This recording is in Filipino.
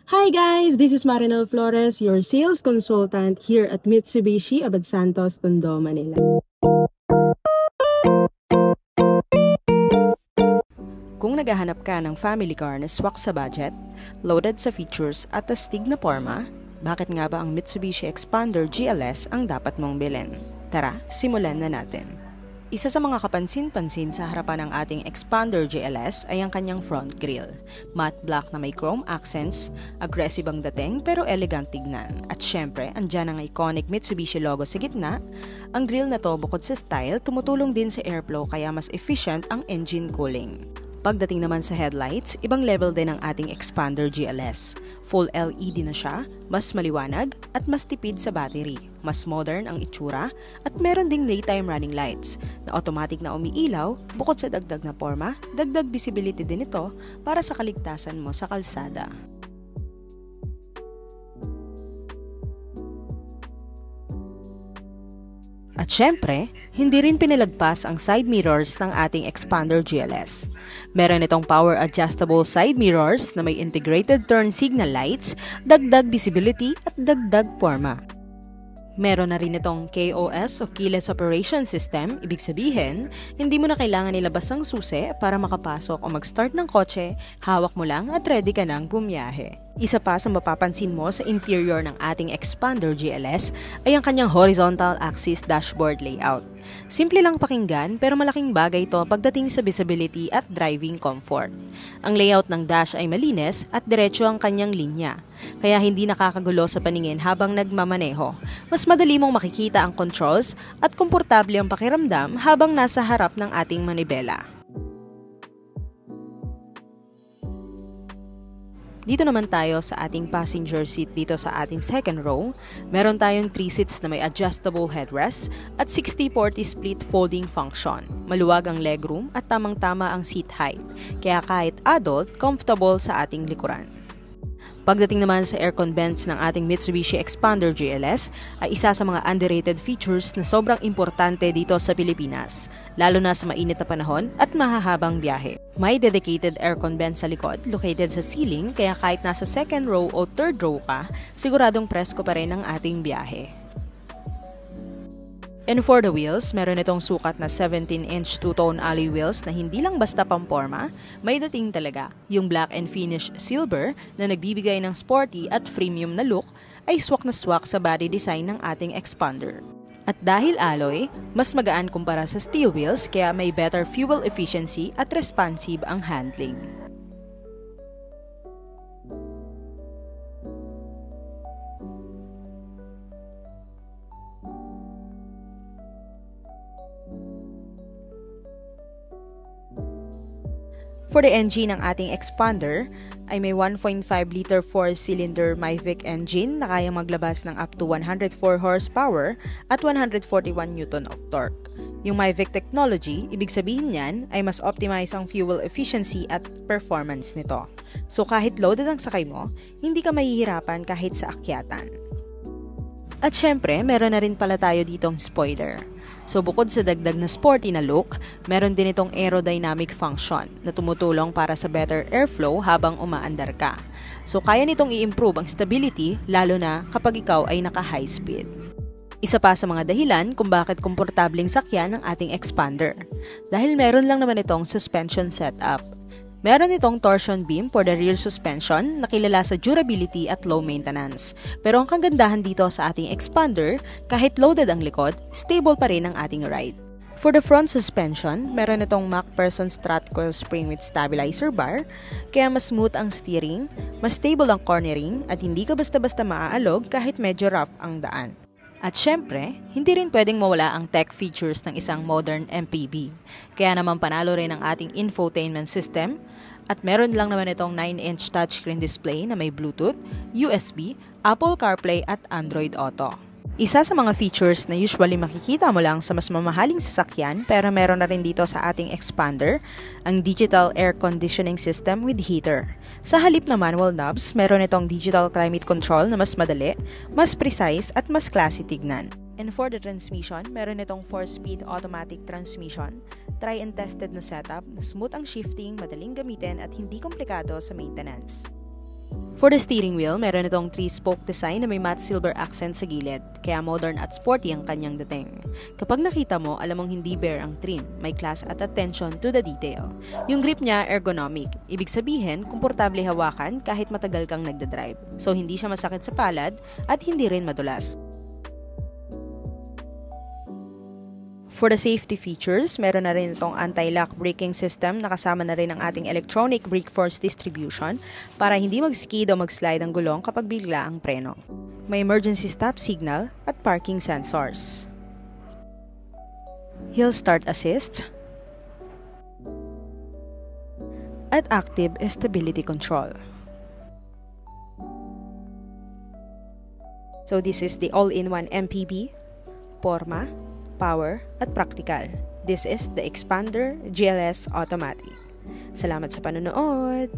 Hi guys, this is Marinel Flores, your sales consultant here at Mitsubishi Abad Santos, Tondo, Manila. Kung naghahanap ka ng family car na swak sa budget, loaded sa features at astig na porma, bakit nga ba ang Mitsubishi Xpander GLS ang dapat mong bilhin? Tara, simulan na natin. Isa sa mga kapansin-pansin sa harapan ng ating Xpander GLS ay ang kanyang front grille. Matte black na may chrome accents, aggressive ang dating pero elegant tignan. At syempre, andyan ang iconic Mitsubishi logo sa gitna. Ang grille na to bukod sa style, tumutulong din sa airflow kaya mas efficient ang engine cooling. Pagdating naman sa headlights, ibang level din ang ating Xpander GLS. Full LED na siya, mas maliwanag at mas tipid sa battery. Mas modern ang itsura at meron ding daytime running lights na automatic na umiilaw. Bukod sa dagdag na porma, dagdag visibility din ito para sa kaligtasan mo sa kalsada. At syempre, hindi rin pinalagpas ang side mirrors ng ating Xpander GLS. Meron itong power adjustable side mirrors na may integrated turn signal lights, dagdag visibility at dagdag porma. Meron na rin itong KOS o Keyless Operation System, ibig sabihin, hindi mo na kailangan ilabas ang susi para makapasok o mag-start ng kotse, hawak mo lang at ready ka nang bumiyahe. Isa pa sa mapapansin mo sa interior ng ating Xpander GLS ay ang kanyang horizontal axis dashboard layout. Simple lang pakinggan pero malaking bagay ito pagdating sa visibility at driving comfort. Ang layout ng dash ay malinis at diretso ang kanyang linya, kaya hindi nakakagulo sa paningin habang nagmamaneho. Mas madali mong makikita ang controls at komportable ang pakiramdam habang nasa harap ng ating manibela. Dito naman tayo sa ating passenger seat dito sa ating second row. Meron tayong 3 seats na may adjustable headrest at 60-40 split folding function. Maluwag ang legroom at tamang-tama ang seat height, kaya kahit adult, comfortable sa ating likuran. Pagdating naman sa aircon vents ng ating Mitsubishi Xpander GLS ay isa sa mga underrated features na sobrang importante dito sa Pilipinas, lalo na sa mainit na panahon at mahahabang biyahe. May dedicated aircon vent sa likod located sa ceiling kaya kahit nasa second row o third row ka, siguradong presko pa rin ang ating biyahe. And for the wheels, meron itong sukat na 17-inch two-tone alloy wheels na hindi lang basta pamporma, may dating talaga. Yung black and finish silver na nagbibigay ng sporty at premium na look ay swak na swak sa body design ng ating Xpander. At dahil alloy, mas magaan kumpara sa steel wheels kaya may better fuel efficiency at responsive ang handling. For the engine ng ating Xpander ay may 1.5-liter 4-cylinder Mavic engine na kayang maglabas ng up to 104 horsepower at 141 Newton of torque. Yung Mavic technology, ibig sabihin niyan ay mas optimize ang fuel efficiency at performance nito. So kahit loaded ang sakay mo, hindi ka mahihirapan kahit sa akyatan. At syempre, meron na rin pala tayo ditong spoiler. So bukod sa dagdag na sporty na look, meron din itong aerodynamic function na tumutulong para sa better airflow habang umaandar ka. So kaya nitong i-improve ang stability lalo na kapag ikaw ay naka-high speed. Isa pa sa mga dahilan kung bakit komportableng sakyan ang ating Xpander. Dahil meron lang naman itong suspension setup. Meron itong torsion beam for the rear suspension na kilala sa durability at low maintenance. Pero ang kagandahan dito sa ating Xpander, kahit loaded ang likod, stable pa rin ang ating ride. For the front suspension, meron itong MacPherson strut coil spring with stabilizer bar, kaya mas smooth ang steering, mas stable ang cornering at hindi ka basta-basta maaalog kahit medyo rough ang daan. At syempre, hindi rin pwedeng mawala ang tech features ng isang modern MPV. Kaya naman panalo rin ang ating infotainment system at meron lang naman itong 9-inch touchscreen display na may Bluetooth, USB, Apple CarPlay at Android Auto. Isa sa mga features na usually makikita mo lang sa mas mamahaling sasakyan pero meron na rin dito sa ating Xpander, ang digital air conditioning system with heater. Sa halip na manual knobs, meron itong digital climate control na mas madali, mas precise at mas classy tignan. And for the transmission, meron itong 4-speed automatic transmission, try and tested na setup na smooth ang shifting, madaling gamitin at hindi komplikado sa maintenance. For the steering wheel, meron itong 3-spoke design na may matte silver accent sa gilid, kaya modern at sporty ang kanyang dating. Kapag nakita mo, alam mong hindi bare ang trim, may class at attention to the detail. Yung grip niya ergonomic, ibig sabihin, komportable hawakan kahit matagal kang nagdadrive. So hindi siya masakit sa palad at hindi rin madulas. For the safety features, meron na rin itong anti-lock braking system na kasama na rin ang ating electronic brake force distribution para hindi mag-skid o mag-slide ang gulong kapag bigla ang preno. May emergency stop signal at parking sensors. Hill start assist at active stability control. So this is the all-in-one MPV, Porma, Power at Practical. This is the Expander GLS Automatic. Salamat sa panonood!